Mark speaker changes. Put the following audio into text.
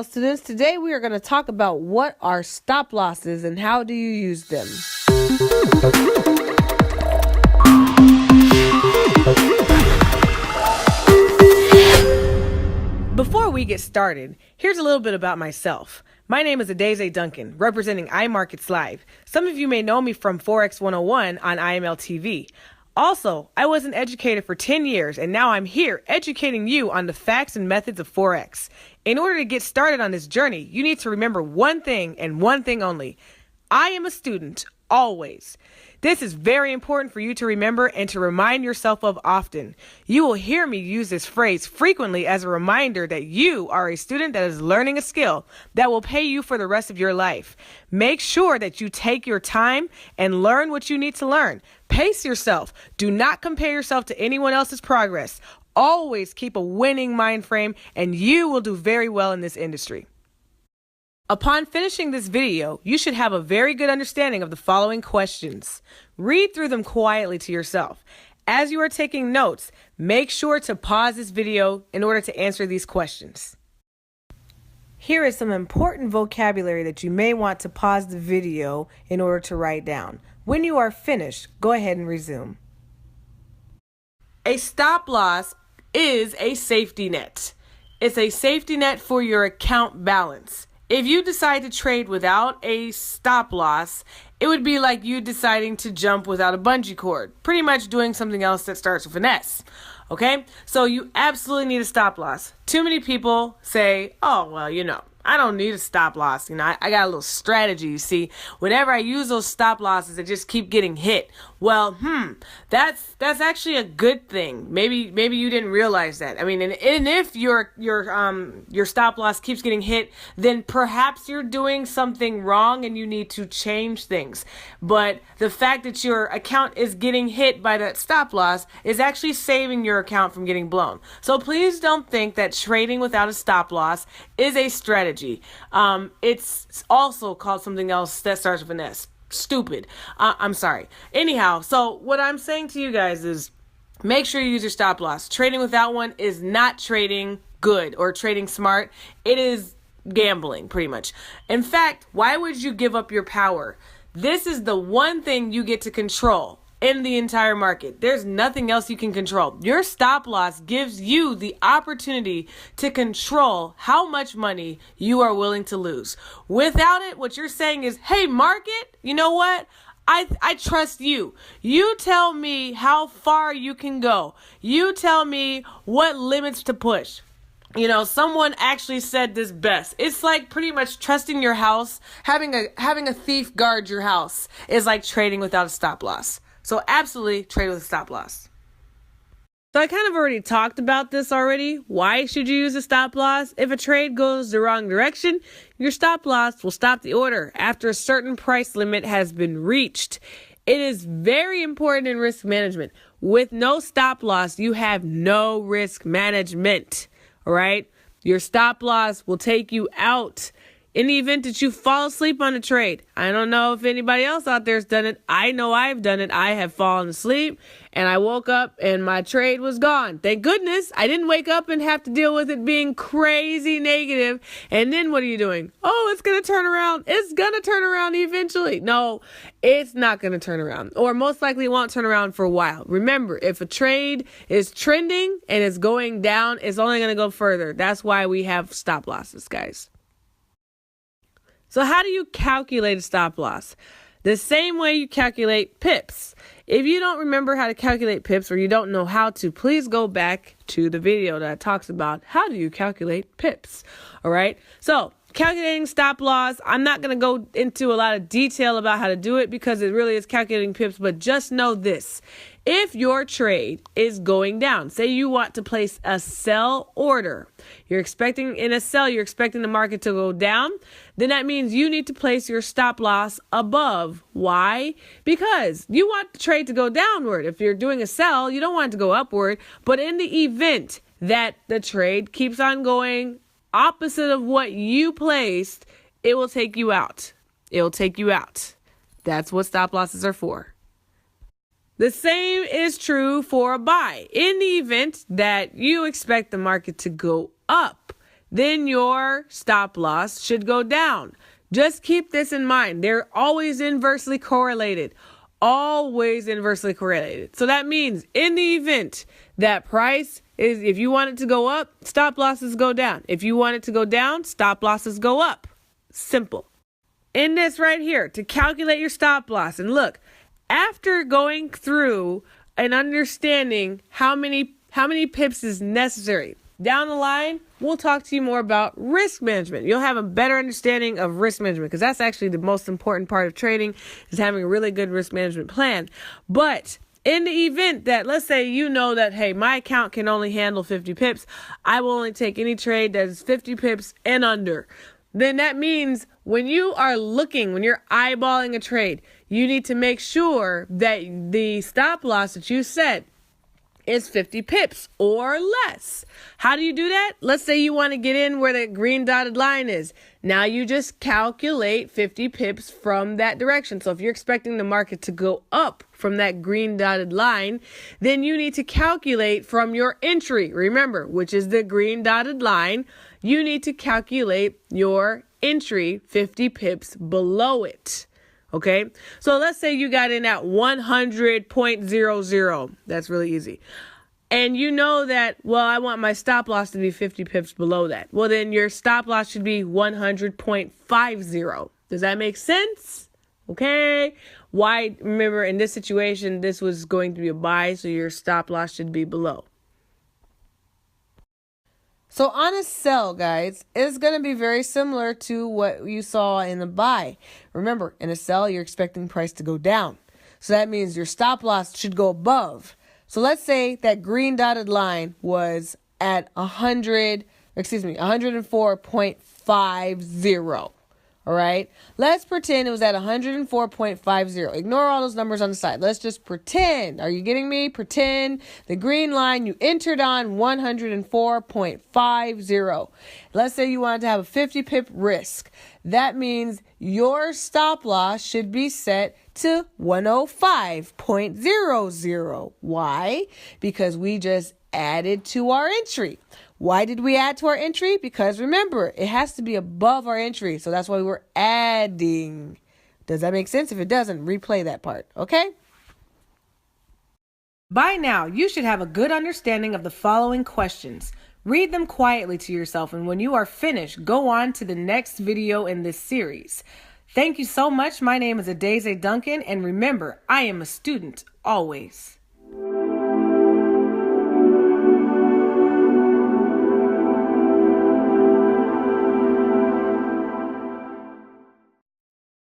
Speaker 1: Wiasl students. Today we are going to talk about what are stop losses and how do you use them. Before we get started, here's a little bit about myself. My name is Adeze Duncan, representing iMarkets Live. Some of you may know me from Forex 101 on IML TV. Also, I was an educator for 10 years, and now I'm here educating you on the facts and methods of Forex. In order to get started on this journey, you need to remember one thing and one thing only. I am a student, always. This is very important for you to remember and to remind yourself of often. You will hear me use this phrase frequently as a reminder that you are a student that is learning a skill that will pay you for the rest of your life. Make sure that you take your time and learn what you need to learn. Pace yourself. Do not compare yourself to anyone else's progress. Always keep a winning mind frame and you will do very well in this industry. Upon finishing this video, you should have a very good understanding of the following questions. Read through them quietly to yourself. As you are taking notes, make sure to pause this video in order to answer these questions. Here is some important vocabulary that you may want to pause the video in order to write down. When you are finished, go ahead and resume. A stop loss is a safety net. It's a safety net for your account balance. If you decide to trade without a stop loss, it would be like you deciding to jump without a bungee cord, pretty much doing something else that starts with an S. Okay? So you absolutely need a stop loss. Too many people say, oh, well, I don't need a stop loss. I got a little strategy. You see, whenever I use those stop losses, they just keep getting hit. Well, that's actually a good thing. Maybe you didn't realize that. I mean, and if your stop loss keeps getting hit, then perhaps you're doing something wrong and you need to change things. But the fact that your account is getting hit by that stop loss is actually saving your account from getting blown. So please don't think that trading without a stop loss is a strategy. It's also called something else that starts with an S. Stupid. I'm sorry. Anyhow, so what I'm saying to you guys is make sure you use your stop loss. Trading without one is not trading good or trading smart. It is gambling, pretty much. In fact, why would you give up your power? This is the one thing you get to control in the entire market. There's nothing else you can control. Your stop loss gives you the opportunity to control how much money you are willing to lose. Without it, what you're saying is, hey, market, you know what? I trust you. You tell me how far you can go. You tell me what limits to push. Someone actually said this best. It's like pretty much trusting your house. Having a thief guard your house is like trading without a stop loss. So absolutely trade with a stop loss. So I kind of already talked about this already. Why should you use a stop loss? If a trade goes the wrong direction, your stop loss will stop the order after a certain price limit has been reached. It is very important in risk management. With no stop loss, you have no risk management. All right? Your stop loss will take you out in the event that you fall asleep on a trade. I don't know if anybody else out there has done it. I know I've done it. I have fallen asleep and I woke up and my trade was gone. Thank goodness I didn't wake up and have to deal with it being crazy negative. And then what are you doing? Oh, it's going to turn around. It's going to turn around eventually. No, it's not going to turn around, or most likely it won't turn around for a while. Remember, if a trade is trending and it's going down, it's only going to go further. That's why we have stop losses, guys. So how do you calculate a stop loss? The same way you calculate pips. If you don't remember how to calculate pips or you don't know how to, please go back to the video that talks about how do you calculate pips. All right. So calculating stop loss, I'm not going to go into a lot of detail about how to do it because it really is calculating pips, but just know this. If your trade is going down, say you want to place a sell order, you're expecting the market to go down, then that means you need to place your stop loss above. Why? Because you want the trade to go downward. If you're doing a sell, you don't want it to go upward. But in the event that the trade keeps on going opposite of what you placed, it will take you out. It will take you out. That's what stop losses are for. The same is true for a buy. In the event that you expect the market to go up, then your stop loss should go down. Just keep this in mind. They're always inversely correlated. Always inversely correlated. So that means in the event that price is, if you want it to go up, stop losses go down. If you want it to go down, stop losses go up. Simple. In this right here, to calculate your stop loss, and look, after going through and understanding how many pips is necessary, down the line, we'll talk to you more about risk management. You'll have a better understanding of risk management, because that's actually the most important part of trading, is having a really good risk management plan. But in the event that, let's say you know that, hey, my account can only handle 50 pips, I will only take any trade that is 50 pips and under. Then that means when you're eyeballing a trade, you need to make sure that the stop loss that you set is 50 pips or less. How do you do that? Let's say you want to get in where the green dotted line is. Now you just calculate 50 pips from that direction. So if you're expecting the market to go up from that green dotted line, then you need to calculate from your entry. Remember, which is the green dotted line. You need to calculate your entry 50 pips below it. Okay, so let's say you got in at 100.00. That's really easy. And you know that, well, I want my stop loss to be 50 pips below that. Well, then your stop loss should be 100.50. Does that make sense? Okay. Why? Remember, in this situation, this was going to be a buy, so your stop loss should be below. So on a sell, guys, it's going to be very similar to what you saw in the buy. Remember, in a sell, you're expecting price to go down. So that means your stop loss should go above. So let's say that green dotted line was at 104.50. All right. Let's pretend it was at 104.50. Ignore all those numbers on the side. Let's just pretend. Are you getting me? Pretend the green line you entered on 104.50. Let's say you wanted to have a 50 pip risk. That means your stop loss should be set to 105.00. Why? Because we just added to our entry. Why did we add to our entry? Because remember, it has to be above our entry. So that's why we're adding. Does that make sense? If it doesn't, replay that part. Okay? By now, you should have a good understanding of the following questions. Read them quietly to yourself, and when you are finished, go on to the next video in this series. Thank you so much. My name is Adeze Duncan, and remember, I am a student always.